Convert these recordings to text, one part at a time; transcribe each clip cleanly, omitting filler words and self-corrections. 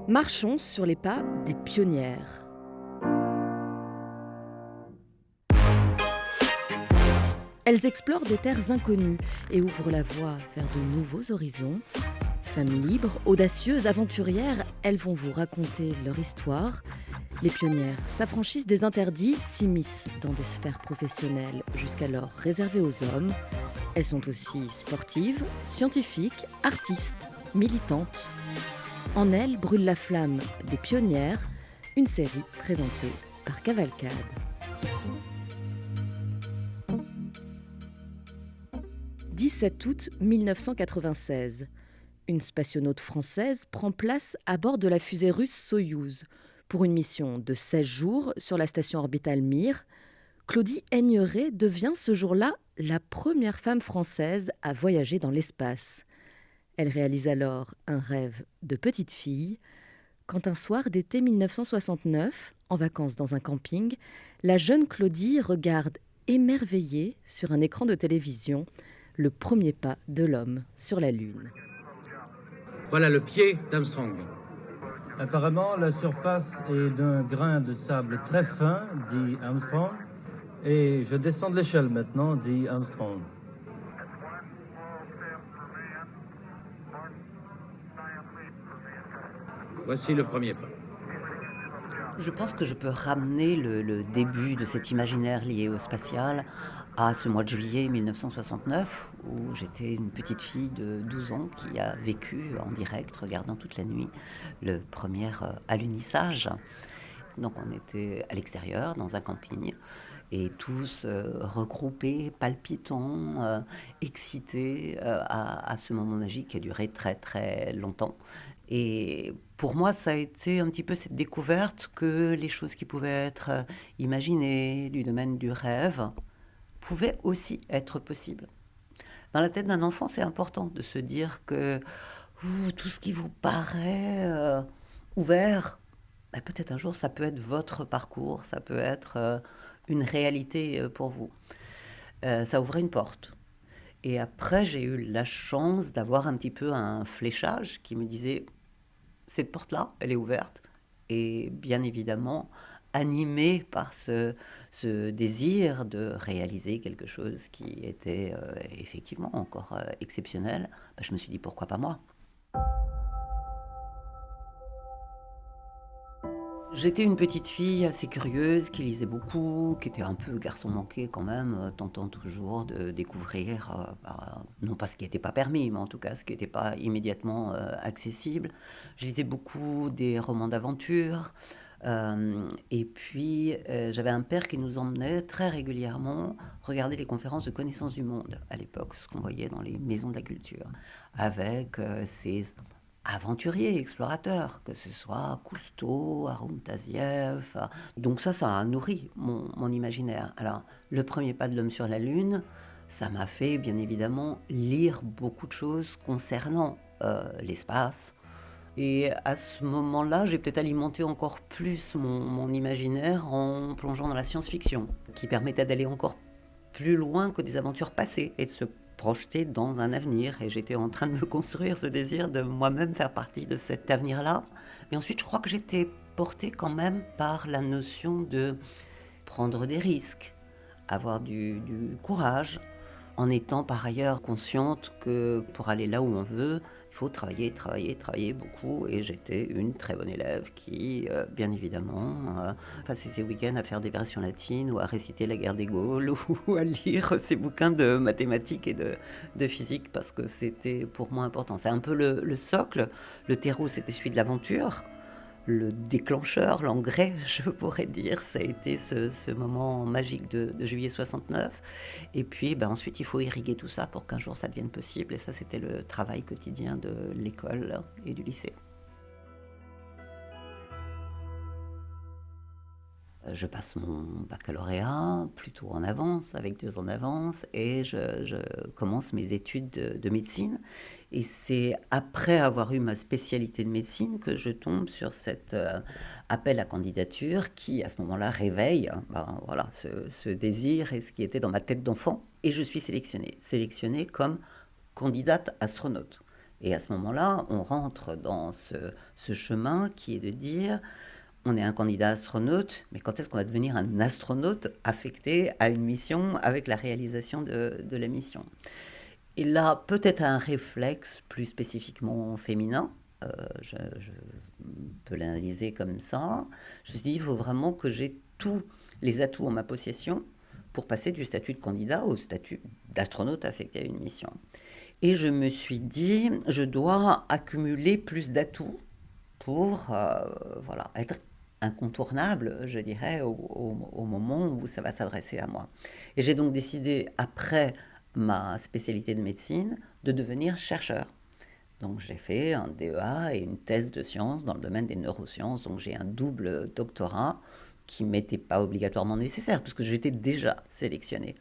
Marchons sur les pas des pionnières. Elles explorent des terres inconnues et ouvrent la voie vers de nouveaux horizons. Femmes libres, audacieuses, aventurières, elles vont vous raconter leur histoire. Les pionnières s'affranchissent des interdits, s'immiscent dans des sphères professionnelles jusqu'alors réservées aux hommes. Elles sont aussi sportives, scientifiques, artistes, militantes. En elles brûle la flamme des pionnières, une série présentée par Cavalcade. « 17 août 1996. Une spationaute française prend place à bord de la fusée russe Soyouz pour une mission de 16 jours sur la station orbitale Mir. Claudie Aigneret devient ce jour-là la première femme française à voyager dans l'espace. Elle réalise alors un rêve de petite fille, quand un soir d'été 1969, en vacances dans un camping, la jeune Claudie regarde émerveillée sur un écran de télévision le premier pas de l'homme sur la Lune. Voilà le pied d'Armstrong. Apparemment, la surface est d'un grain de sable très fin, dit Armstrong, et je descends de l'échelle maintenant, dit Armstrong. Voici le premier pas. Je pense que je peux ramener le début de cet imaginaire lié au spatial à ce mois de juillet 1969, où j'étais une petite fille de 12 ans qui a vécu en direct, regardant toute la nuit, le premier alunissage. Donc on était à l'extérieur, dans un camping, et tous regroupés, palpitants, excités à ce moment magique qui a duré très très longtemps. Et pour moi, ça a été un petit peu cette découverte que les choses qui pouvaient être imaginées du domaine du rêve pouvaient aussi être possibles. Dans la tête d'un enfant, c'est important de se dire que tout ce qui vous paraît ouvert, peut-être un jour, ça peut être votre parcours, ça peut être une réalité pour vous. Ça ouvrait une porte. Et après, j'ai eu la chance d'avoir un petit peu un fléchage qui me disait cette porte-là, elle est ouverte. Et bien évidemment, animée par ce désir de réaliser quelque chose qui était effectivement encore exceptionnel, je me suis dit pourquoi pas moi. J'étais une petite fille assez curieuse, qui lisait beaucoup, qui était un peu garçon manqué quand même, tentant toujours de découvrir, non pas ce qui n'était pas permis, mais en tout cas ce qui n'était pas immédiatement accessible. Je lisais beaucoup des romans d'aventure, et puis j'avais un père qui nous emmenait très régulièrement regarder les conférences de connaissance du monde, à l'époque, ce qu'on voyait dans les maisons de la culture, avec ces aventuriers, explorateurs, que ce soit Cousteau, Haroun Taziev. Donc ça a nourri mon imaginaire. Alors, le premier pas de l'homme sur la Lune, ça m'a fait, bien évidemment, lire beaucoup de choses concernant l'espace. Et à ce moment-là, j'ai peut-être alimenté encore plus mon imaginaire en plongeant dans la science-fiction, qui permettait d'aller encore plus loin que des aventures passées et de se projeté dans un avenir, et j'étais en train de me construire ce désir de moi-même faire partie de cet avenir-là. Mais ensuite, je crois que j'étais portée quand même par la notion de prendre des risques, avoir du courage, en étant par ailleurs consciente que pour aller là où on veut, il faut travailler beaucoup. Et j'étais une très bonne élève qui, bien évidemment, passait ses week-ends à faire des versions latines ou à réciter la guerre des Gaules ou à lire ses bouquins de mathématiques et de physique parce que c'était pour moi important. C'est un peu le socle. Le terreau, c'était celui de l'aventure. Le déclencheur, l'engrais, je pourrais dire, ça a été ce moment magique de juillet 69. Et puis ensuite, il faut irriguer tout ça pour qu'un jour ça devienne possible. Et ça, c'était le travail quotidien de l'école et du lycée. Je passe mon baccalauréat plutôt en avance, avec 2 ans d'avance, et je commence mes études de médecine. Et c'est après avoir eu ma spécialité de médecine que je tombe sur cet appel à candidature qui, à ce moment-là, réveille ce désir et ce qui était dans ma tête d'enfant. Et je suis sélectionnée comme candidate astronaute. Et à ce moment-là, on rentre dans ce chemin qui est de dire, on est un candidat astronaute, mais quand est-ce qu'on va devenir un astronaute affecté à une mission avec la réalisation de la mission? Et là, peut-être un réflexe plus spécifiquement féminin, je peux l'analyser comme ça. Je me suis dit, il faut vraiment que j'ai tous les atouts en ma possession pour passer du statut de candidat au statut d'astronaute affecté à une mission. Et je me suis dit, je dois accumuler plus d'atouts pour voilà, être incontournable, je dirais, au moment où ça va s'adresser à moi. Et j'ai donc décidé, après ma spécialité de médecine, de devenir chercheur. Donc j'ai fait un DEA et une thèse de sciences dans le domaine des neurosciences. Donc j'ai un double doctorat qui m'était pas obligatoirement nécessaire puisque j'étais déjà sélectionnée.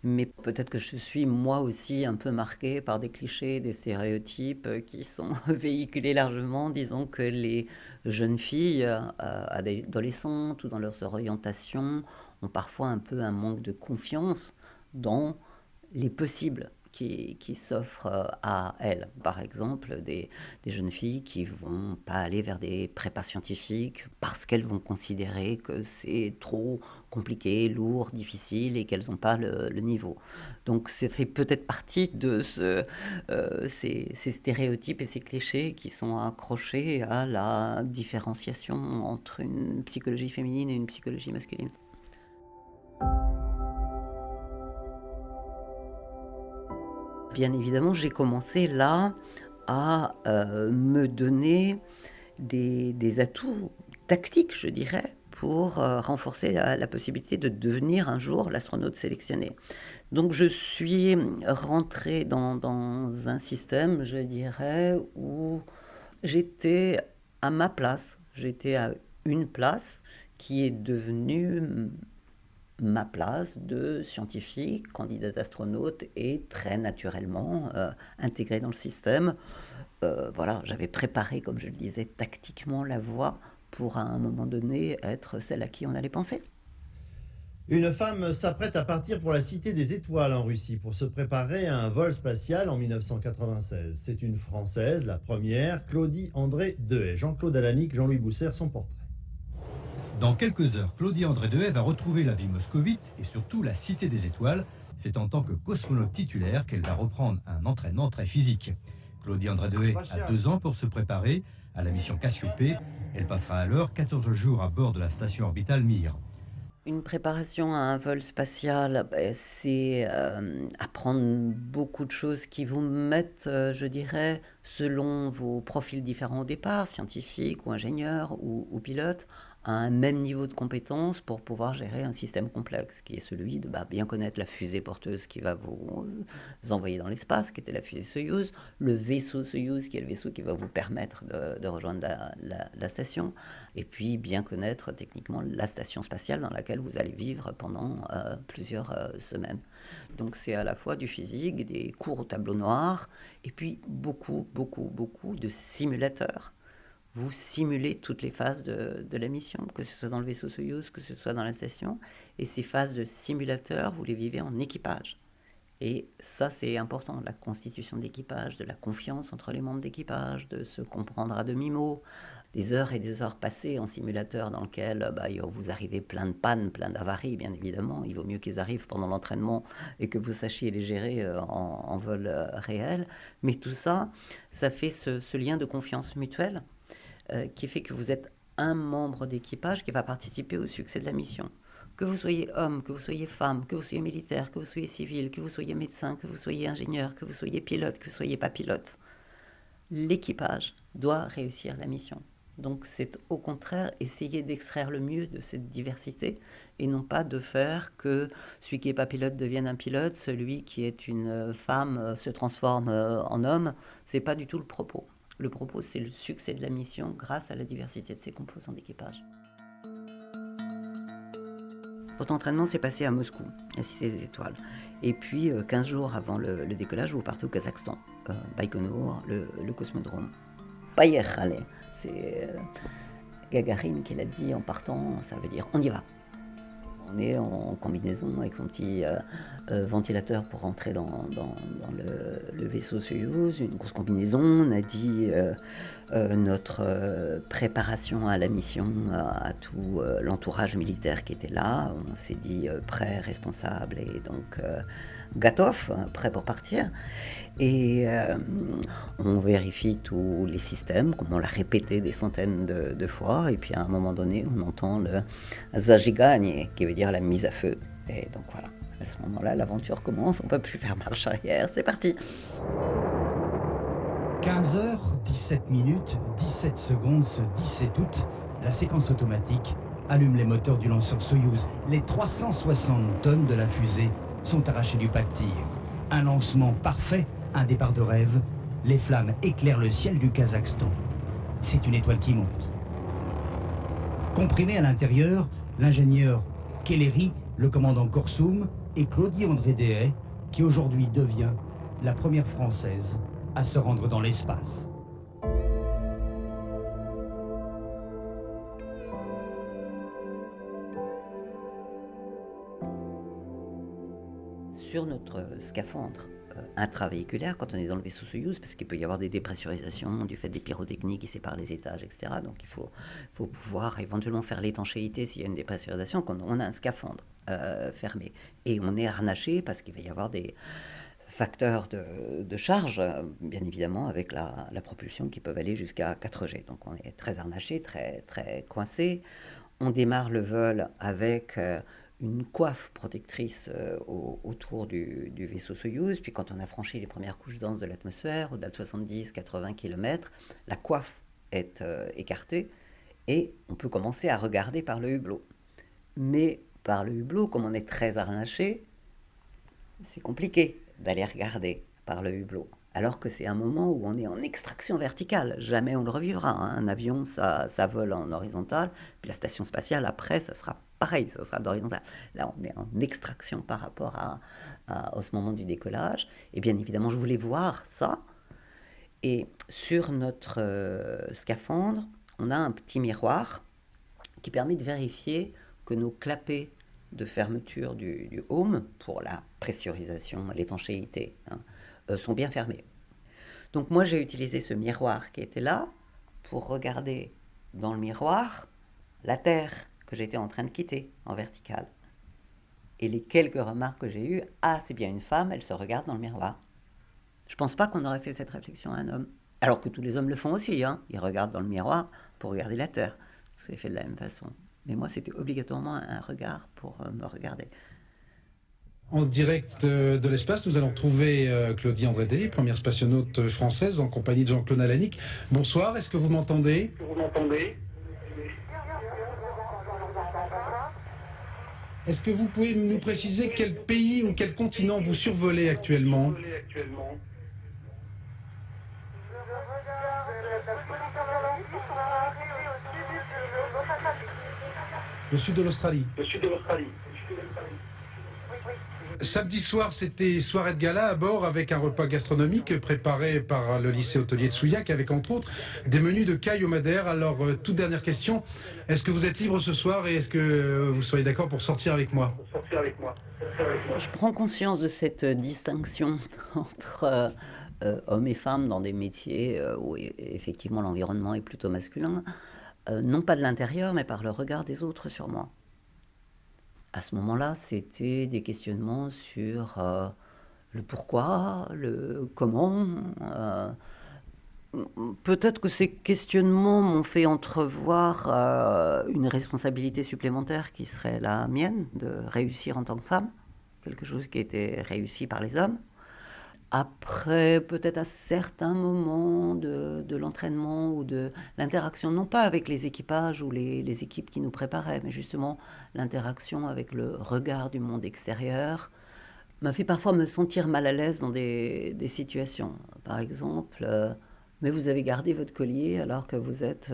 Mais peut-être que je suis moi aussi un peu marquée par des clichés, des stéréotypes qui sont véhiculés largement. Disons que les jeunes filles, adolescentes ou dans leurs orientations, ont parfois un peu un manque de confiance dans les possibles qui s'offrent à elles. Par exemple, des jeunes filles qui ne vont pas aller vers des prépas scientifiques parce qu'elles vont considérer que c'est trop compliqué, lourd, difficile et qu'elles n'ont pas le niveau. Donc ça fait peut-être partie de ces stéréotypes et ces clichés qui sont accrochés à la différenciation entre une psychologie féminine et une psychologie masculine. Bien évidemment, j'ai commencé là à me donner des atouts tactiques, je dirais, pour renforcer la possibilité de devenir un jour l'astronaute sélectionné. Donc je suis rentrée dans un système, je dirais, où j'étais à ma place, j'étais à une place qui est devenue ma place de scientifique, candidat astronaute et très naturellement intégré dans le système. Voilà, j'avais préparé, comme je le disais, tactiquement la voie pour à un moment donné être celle à qui on allait penser. Une femme s'apprête à partir pour la Cité des Étoiles en Russie pour se préparer à un vol spatial en 1996. C'est une Française, la première, Claudie André Dehaye. Jean-Claude Alanic, Jean-Louis Bousser, son portrait. Dans quelques heures, Claudie André Dehaye va retrouver la vie moscovite et surtout la Cité des Étoiles. C'est en tant que cosmonaute titulaire qu'elle va reprendre un entraînement très physique. Claudie André Dehaye a 2 ans pour se préparer à la mission Cassiopée. Elle passera alors 14 jours à bord de la station orbitale Mir. Une préparation à un vol spatial, c'est apprendre beaucoup de choses qui vous mettent, je dirais, selon vos profils différents au départ, scientifiques ou ingénieurs ou pilotes, à un même niveau de compétence pour pouvoir gérer un système complexe, qui est celui de bien connaître la fusée porteuse qui va vous envoyer dans l'espace, qui était la fusée Soyouz, le vaisseau Soyouz, qui est le vaisseau qui va vous permettre de rejoindre la station, et puis bien connaître techniquement la station spatiale dans laquelle vous allez vivre pendant plusieurs semaines. Donc c'est à la fois du physique, des cours au tableau noir, et puis beaucoup de simulateurs. Vous simulez toutes les phases de la mission, que ce soit dans le vaisseau Soyouz, que ce soit dans la station. Et ces phases de simulateur, vous les vivez en équipage. Et ça, c'est important, la constitution de l'équipage, de la confiance entre les membres d'équipage, de se comprendre à demi-mot, des heures et des heures passées en simulateur dans lequel vous arrivez plein de pannes, plein d'avaries, bien évidemment. Il vaut mieux qu'ils arrivent pendant l'entraînement et que vous sachiez les gérer en vol réel. Mais tout ça, ça fait ce lien de confiance mutuelle qui fait que vous êtes un membre d'équipage qui va participer au succès de la mission. Que vous soyez homme, que vous soyez femme, que vous soyez militaire, que vous soyez civil, que vous soyez médecin, que vous soyez ingénieur, que vous soyez pilote, que vous ne soyez pas pilote, l'équipage doit réussir la mission. Donc c'est au contraire essayer d'extraire le mieux de cette diversité et non pas de faire que celui qui n'est pas pilote devienne un pilote, celui qui est une femme se transforme en homme. Ce n'est pas du tout le propos. Le propos, c'est le succès de la mission grâce à la diversité de ses composants d'équipage. Votre entraînement s'est passé à Moscou, à la Cité des Étoiles. Et puis, 15 jours avant le décollage, vous partez au Kazakhstan, Baïkonour, le cosmodrome. Poyekhale, c'est Gagarine qui l'a dit en partant, ça veut dire on y va. On est en combinaison avec son petit ventilateur pour rentrer dans le vaisseau Soyouz, une grosse combinaison. On a dit notre préparation à la mission à tout l'entourage militaire qui était là. On s'est dit prêt, responsable et donc Gatov, prêt pour partir. Et on vérifie tous les systèmes, comme on l'a répété des centaines de fois. Et puis à un moment donné, on entend le zajiganie, qui veut dire la mise à feu. Et donc voilà, à ce moment-là, l'aventure commence, on ne peut plus faire marche arrière, c'est parti. 15h, 17 minutes, 17 secondes ce 17 août, la séquence automatique allume les moteurs du lanceur Soyouz. Les 360 tonnes de la fusée sont arrachées du pas de tir. Un lancement parfait, un départ de rêve. Les flammes éclairent le ciel du Kazakhstan. C'est une étoile qui monte. Comprimé à l'intérieur, l'ingénieur Kelleri, le commandant Korsoum et Claudie André Dehaye, qui aujourd'hui devient la première Française à se rendre dans l'espace. Sur notre scaphandre intravéhiculaire, quand on est dans le vaisseau Soyouz, parce qu'il peut y avoir des dépressurisations du fait des pyrotechniques qui séparent les étages, etc. Donc il faut pouvoir éventuellement faire l'étanchéité s'il y a une dépressurisation, quand on a un scaphandre fermé. Et on est harnaché parce qu'il va y avoir des facteurs de charge, bien évidemment, avec la propulsion qui peuvent aller jusqu'à 4G. Donc on est très harnaché, très, très coincé. On démarre le vol avec une coiffe protectrice autour du vaisseau Soyouz. Puis quand on a franchi les premières couches denses de l'atmosphère, au-delà de 70-80 km, la coiffe est écartée et on peut commencer à regarder par le hublot. Mais par le hublot, comme on est très harnaché, c'est compliqué d'aller regarder par le hublot. Alors que c'est un moment où on est en extraction verticale. Jamais on le revivra. Hein. Un avion, ça vole en horizontal. Puis la station spatiale, après, ça sera pareil, ça sera d'horizontal. Là, on est en extraction par rapport à ce moment du décollage. Et bien évidemment, je voulais voir ça. Et sur notre scaphandre, on a un petit miroir qui permet de vérifier que nos clapets de fermeture du home, pour la pressurisation, l'étanchéité, sont bien fermés. Donc moi, j'ai utilisé ce miroir qui était là pour regarder dans le miroir la Terre que j'étais en train de quitter en verticale. Et les quelques remarques que j'ai eues, c'est bien une femme, elle se regarde dans le miroir. Je ne pense pas qu'on aurait fait cette réflexion à un homme. Alors que tous les hommes le font aussi, hein. Ils regardent dans le miroir pour regarder la Terre. C'est fait de la même façon. Mais moi, c'était obligatoirement un regard pour me regarder. En direct de l'espace, nous allons retrouver Claudie André Dehaye, première spationaute française en compagnie de Jean-Claude Alanic. Bonsoir, est-ce que vous m'entendez ? Est-ce que vous pouvez nous préciser quel pays ou quel continent vous survolez actuellement ? Le sud de l'Australie. Samedi soir, c'était soirée de gala à bord avec un repas gastronomique préparé par le lycée hôtelier de Souillac avec entre autres des menus de caille au madère. Alors, toute dernière question, est-ce que vous êtes libre ce soir et est-ce que vous seriez d'accord pour sortir avec moi ? Je prends conscience de cette distinction entre hommes et femmes dans des métiers où effectivement l'environnement est plutôt masculin, non pas de l'intérieur mais par le regard des autres sur moi. À ce moment-là, c'était des questionnements sur le pourquoi, le comment. Peut-être que ces questionnements m'ont fait entrevoir une responsabilité supplémentaire qui serait la mienne, de réussir en tant que femme, quelque chose qui était réussi par les hommes. Après, peut-être à certains moments de l'entraînement ou de l'interaction, non pas avec les équipages ou les équipes qui nous préparaient, mais justement l'interaction avec le regard du monde extérieur, m'a fait parfois me sentir mal à l'aise dans des situations. Par exemple, mais vous avez gardé votre collier alors que vous êtes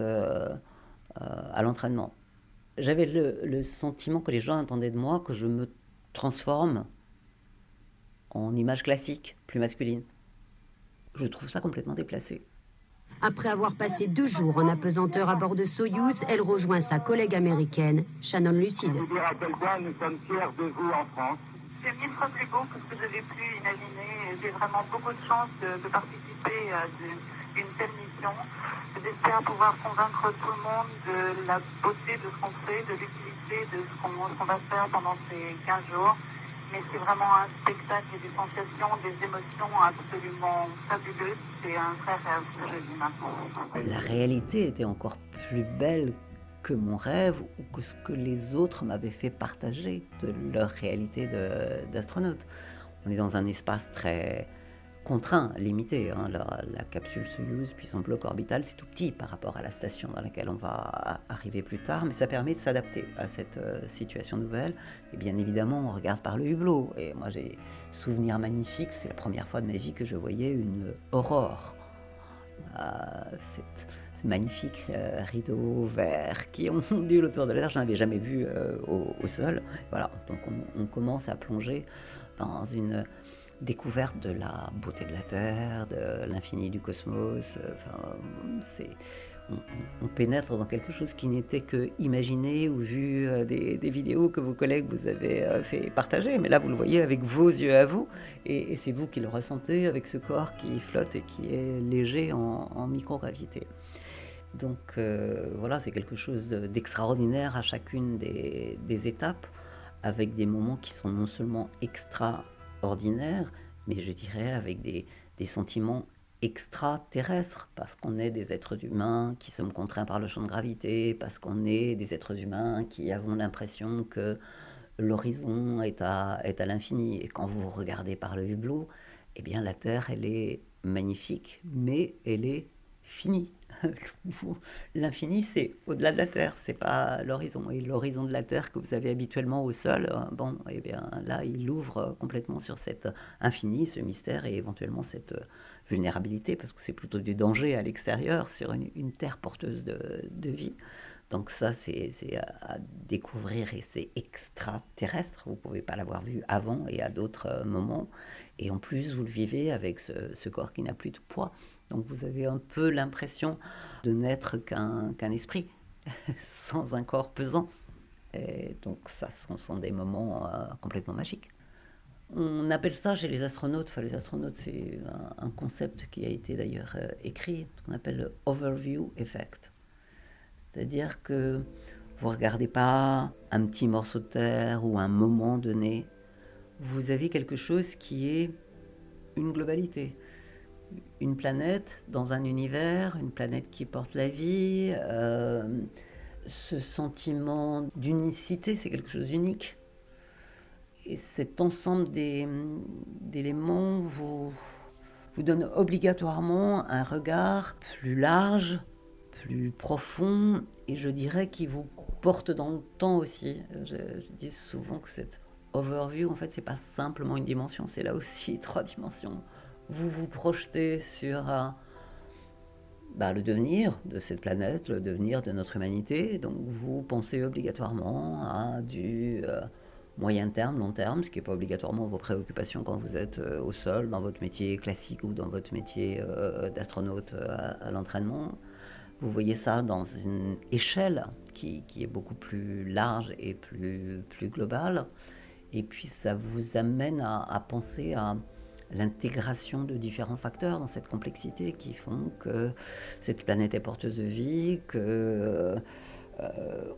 à l'entraînement. J'avais le sentiment que les gens attendaient de moi que je me transforme en image classique, plus masculine. Je trouve ça complètement déplacé. Après avoir passé 2 jours en apesanteur à bord de Soyouz, elle rejoint sa collègue américaine, Shannon Lucide. Je veux dire à quel point nous sommes fiers de vous en France. C'est 1000 fois plus beau que ce que j'avais pu imaginer. J'ai vraiment beaucoup de chance de participer à une telle mission. J'espère pouvoir convaincre tout le monde de la beauté de ce qu'on fait, de l'utilité de ce qu'on va faire pendant ces 15 jours. Mais c'est vraiment un spectacle et des sensations, des émotions absolument fabuleuses. C'est un vrai rêve que je vis maintenant. La réalité était encore plus belle que mon rêve ou que ce que les autres m'avaient fait partager de leur réalité d'astronaute. On est dans un espace très contraint, limité. La capsule Soyouz, puis son bloc orbital, c'est tout petit par rapport à la station dans laquelle on va arriver plus tard, mais ça permet de s'adapter à cette situation nouvelle. Et bien évidemment, on regarde par le hublot. Et moi, j'ai souvenir magnifique, c'est la première fois de ma vie que je voyais une aurore. Ce magnifique rideau vert qui ondule autour de la Terre, je n'avais jamais vu au sol. Voilà, donc on commence à plonger dans une découverte de la beauté de la Terre, de l'infini du cosmos. On pénètre dans quelque chose qui n'était que imaginé ou vu des vidéos que vos collègues vous avaient fait partager. Mais là, vous le voyez avec vos yeux à vous. Et c'est vous qui le ressentez avec ce corps qui flotte et qui est léger en microgravité. Donc voilà, c'est quelque chose d'extraordinaire à chacune des étapes, avec des moments qui sont non seulement extraordinaires, mais je dirais avec des sentiments extraterrestres, parce qu'on est des êtres humains qui sommes contraints par le champ de gravité, parce qu'on est des êtres humains qui avons l'impression que l'horizon est à l'infini. Et quand vous regardez par le hublot, eh bien la Terre, elle est magnifique, mais elle est finie. L'infini, c'est au-delà de la Terre, c'est pas l'horizon. Et l'horizon de la Terre que vous avez habituellement au sol, bon, eh bien là, il ouvre complètement sur cet infini, ce mystère et éventuellement cette vulnérabilité, parce que c'est plutôt du danger à l'extérieur sur une Terre porteuse de vie. Donc ça, c'est à découvrir et c'est extraterrestre. Vous ne pouvez pas l'avoir vu avant et à d'autres moments. Et en plus, vous le vivez avec ce corps qui n'a plus de poids. Donc vous avez un peu l'impression de n'être qu'un esprit, sans un corps pesant. Et donc ça, ce sont des moments complètement magiques. On appelle ça chez les astronautes, c'est un concept qui a été d'ailleurs écrit, ce qu'on appelle le overview effect. C'est-à-dire que vous ne regardez pas un petit morceau de terre ou un moment donné, vous avez quelque chose qui est une globalité. Une planète dans un univers, une planète qui porte la vie, ce sentiment d'unicité, c'est quelque chose d'unique. Et cet ensemble d'éléments vous donne obligatoirement un regard plus large, plus profond, et je dirais qui vous porte dans le temps aussi. Je dis souvent que cette overview, en fait, c'est pas simplement une dimension, c'est là aussi 3 dimensions. Vous vous projetez sur le devenir de cette planète, le devenir de notre humanité, donc vous pensez obligatoirement à du moyen terme, long terme, ce qui n'est pas obligatoirement vos préoccupations quand vous êtes au sol, dans votre métier classique ou dans votre métier d'astronaute à l'entraînement. Vous voyez ça dans une échelle qui est beaucoup plus large et plus globale. Et puis ça vous amène à penser à l'intégration de différents facteurs dans cette complexité qui font que cette planète est porteuse de vie, que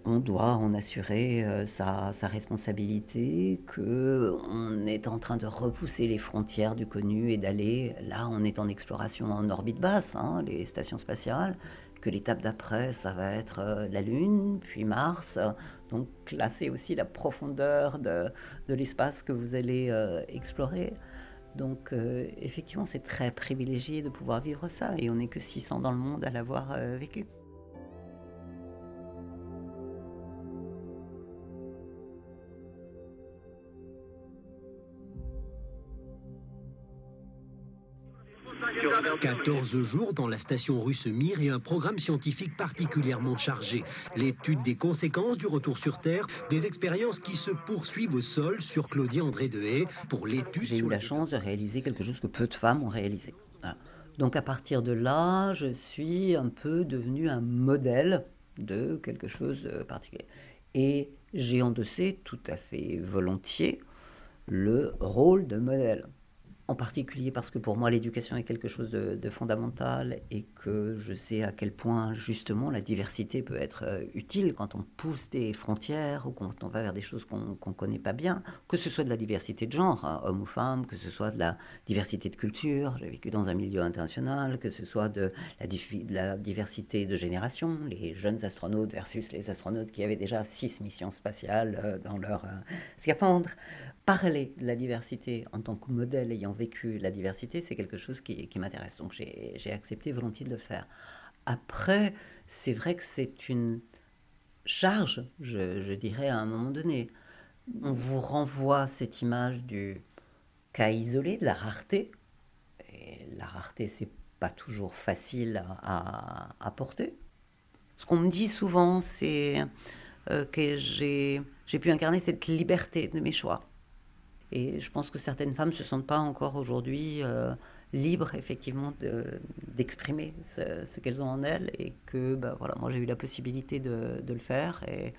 on doit en assurer sa responsabilité, qu'on est en train de repousser les frontières du connu et d'aller, là on est en exploration en orbite basse, les stations spatiales, que l'étape d'après ça va être la Lune, puis Mars, donc là c'est aussi la profondeur de l'espace que vous allez explorer. Donc effectivement c'est très privilégié de pouvoir vivre ça et on n'est que 600 dans le monde à l'avoir vécu. « 14 jours dans la station russe Mir et un programme scientifique particulièrement chargé. L'étude des conséquences du retour sur Terre, des expériences qui se poursuivent au sol sur Claudie André Deshaies pour l'étude... J'ai eu la chance de réaliser quelque chose que peu de femmes ont réalisé. Voilà. Donc à partir de là, je suis un peu devenue un modèle de quelque chose de particulier. Et j'ai endossé tout à fait volontiers le rôle de modèle. En particulier parce que pour moi l'éducation est quelque chose de fondamental et que je sais à quel point justement la diversité peut être utile quand on pousse des frontières ou quand on va vers des choses qu'on ne connaît pas bien, que ce soit de la diversité de genre, hein, homme ou femme, que ce soit de la diversité de culture, j'ai vécu dans un milieu international, que ce soit de la diversité de génération, les jeunes astronautes versus les astronautes qui avaient déjà 6 missions spatiales dans leur scaphandre. Parler de la diversité en tant que modèle ayant vécu la diversité, c'est quelque chose qui m'intéresse. Donc j'ai accepté volontiers de le faire. Après, c'est vrai que c'est une charge, je dirais, à un moment donné. On vous renvoie cette image du cas isolé, de la rareté. Et la rareté, c'est pas toujours facile à porter. Ce qu'on me dit souvent, c'est que j'ai pu incarner cette liberté de mes choix. Et je pense que certaines femmes ne se sentent pas encore aujourd'hui libres, effectivement, d'exprimer ce qu'elles ont en elles. Et que, voilà, moi, j'ai eu la possibilité de le faire. Et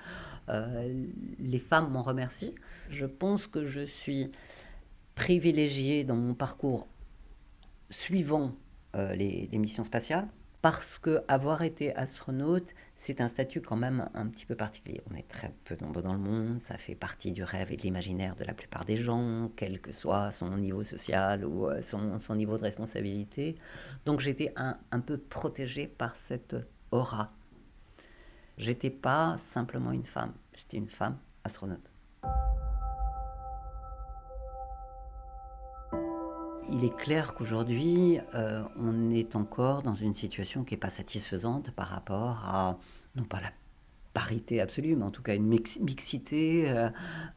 les femmes m'en remercient. Je pense que je suis privilégiée dans mon parcours suivant les missions spatiales. Parce qu'avoir été astronaute, c'est un statut quand même un petit peu particulier. On est très peu nombreux dans le monde, ça fait partie du rêve et de l'imaginaire de la plupart des gens, quel que soit son niveau social ou son niveau de responsabilité. Donc j'étais un peu protégée par cette aura. J'étais pas simplement une femme, j'étais une femme astronaute. Il est clair qu'aujourd'hui, on est encore dans une situation qui n'est pas satisfaisante par rapport à, non pas la parité absolue, mais en tout cas une mixité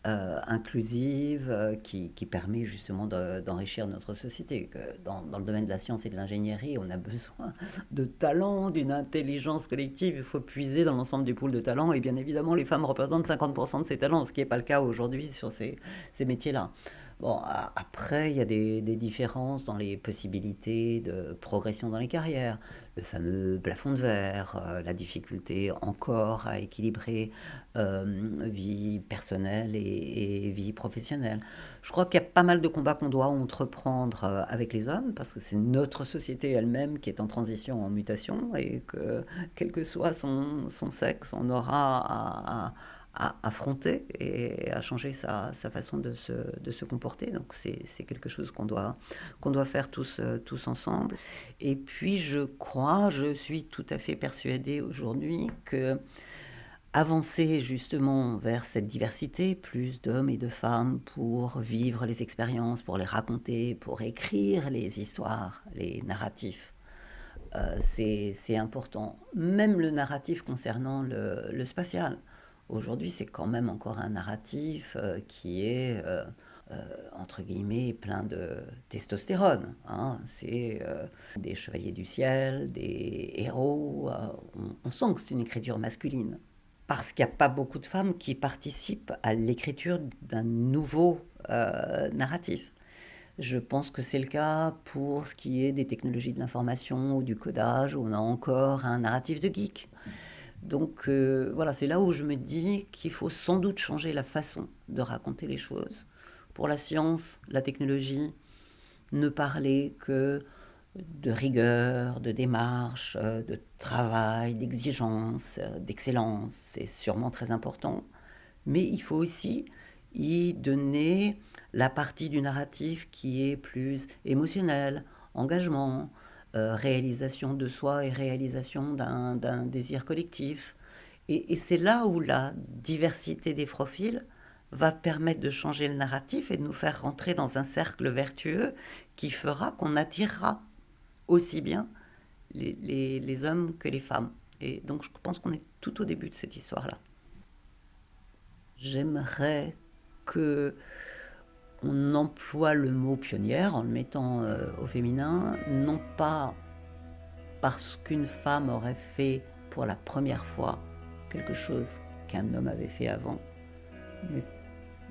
inclusive qui permet justement d'enrichir notre société. Dans le domaine de la science et de l'ingénierie, on a besoin de talents, d'une intelligence collective. Il faut puiser dans l'ensemble du pool de talents. Et bien évidemment, les femmes représentent 50% de ces talents, ce qui n'est pas le cas aujourd'hui sur ces métiers-là. Bon, après, il y a des différences dans les possibilités de progression dans les carrières. Le fameux plafond de verre, la difficulté encore à équilibrer vie personnelle et vie professionnelle. Je crois qu'il y a pas mal de combats qu'on doit entreprendre avec les hommes, parce que c'est notre société elle-même qui est en transition, en mutation, et que, quel que soit son sexe, on aura à affronter et à changer sa façon de se comporter. Donc c'est quelque chose qu'on doit faire tous ensemble. Et puis je suis tout à fait persuadée aujourd'hui que avancer justement vers cette diversité, plus d'hommes et de femmes pour vivre les expériences, pour les raconter, pour écrire les histoires, les narratifs, c'est important. Même le narratif concernant le spatial. Aujourd'hui, c'est quand même encore un narratif qui est, entre guillemets, plein de testostérone. Hein. C'est des chevaliers du ciel, des héros. On sent que c'est une écriture masculine. Parce qu'il n'y a pas beaucoup de femmes qui participent à l'écriture d'un nouveau narratif. Je pense que c'est le cas pour ce qui est des technologies de l'information ou du codage, où on a encore un narratif de geek. Donc voilà, c'est là où je me dis qu'il faut sans doute changer la façon de raconter les choses. Pour la science, la technologie, ne parler que de rigueur, de démarche, de travail, d'exigence, d'excellence, c'est sûrement très important. Mais il faut aussi y donner la partie du narratif qui est plus émotionnelle, engagement, réalisation de soi et réalisation d'un désir collectif. Et c'est là où la diversité des profils va permettre de changer le narratif et de nous faire rentrer dans un cercle vertueux qui fera qu'on attirera aussi bien les hommes que les femmes. Et donc je pense qu'on est tout au début de cette histoire-là. J'aimerais que on emploie le mot pionnière en le mettant au féminin, non pas parce qu'une femme aurait fait pour la première fois quelque chose qu'un homme avait fait avant, mais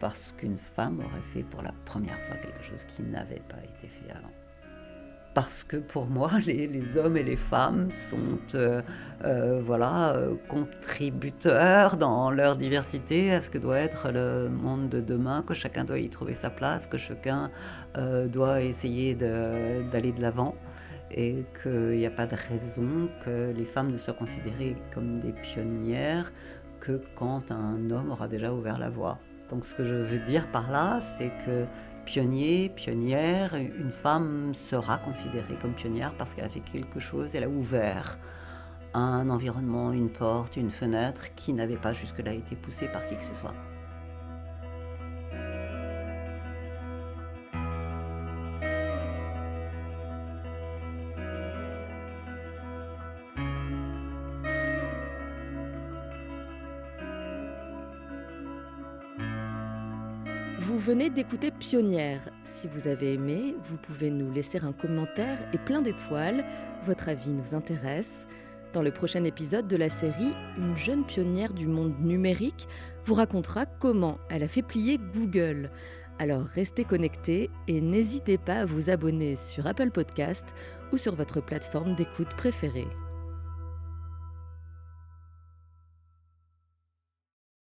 parce qu'une femme aurait fait pour la première fois quelque chose qui n'avait pas été fait avant. parce que pour moi, les hommes et les femmes sont contributeurs dans leur diversité à ce que doit être le monde de demain, que chacun doit y trouver sa place, que chacun doit essayer d'aller de l'avant, et qu'il n'y a pas de raison que les femmes ne soient considérées comme des pionnières que quand un homme aura déjà ouvert la voie. Donc ce que je veux dire par là, c'est que pionnier, pionnière, une femme sera considérée comme pionnière parce qu'elle a fait quelque chose, elle a ouvert un environnement, une porte, une fenêtre qui n'avait pas jusque-là été poussée par qui que ce soit. Vous venez d'écouter Pionnière. Si vous avez aimé, vous pouvez nous laisser un commentaire et plein d'étoiles. Votre avis nous intéresse. Dans le prochain épisode de la série, une jeune pionnière du monde numérique vous racontera comment elle a fait plier Google. Alors restez connectés et n'hésitez pas à vous abonner sur Apple Podcast ou sur votre plateforme d'écoute préférée.